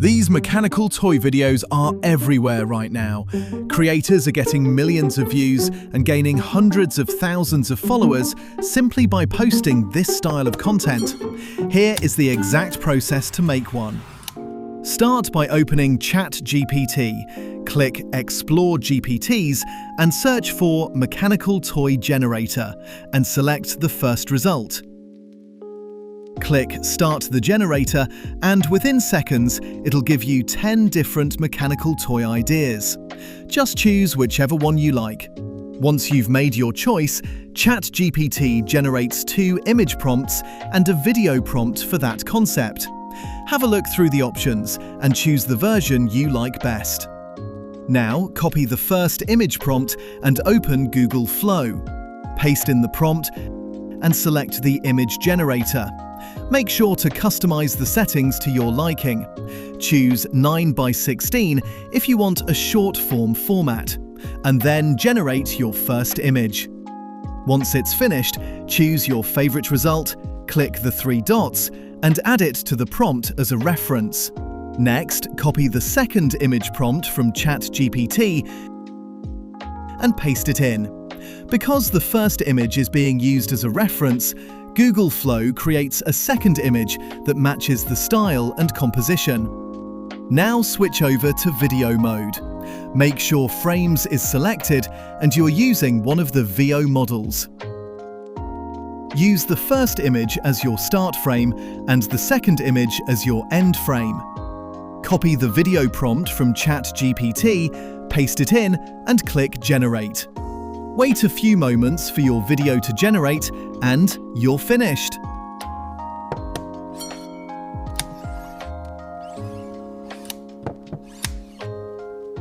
These mechanical toy videos are everywhere right now. Creators are getting millions of views and gaining hundreds of thousands of followers simply by posting this style of content. Here is the exact process to make one. Start by opening ChatGPT, click Explore GPTs and search for Mechanical Toy Generator and select the first result. Click Start the generator and within seconds it'll give you 10 different mechanical toy ideas. Just choose whichever one you like. Once you've made your choice, ChatGPT generates 2 image prompts and a video prompt for that concept. Have a look through the options and choose the version you like best. Now copy the first image prompt and open Google Flow. Paste in the prompt and select the image generator. Make sure to customize the settings to your liking. Choose 9:16 if you want a short form format, and then generate your first image. Once it's finished, choose your favorite result, click the 3 dots, and add it to the prompt as a reference. Next, copy the second image prompt from ChatGPT and paste it in. Because the first image is being used as a reference, Google Flow creates a second image that matches the style and composition. Now switch over to video mode. Make sure Frames is selected and you're using one of the VO models. Use the first image as your start frame and the second image as your end frame. Copy the video prompt from ChatGPT, paste it in and click Generate. Wait a few moments for your video to generate and you're finished.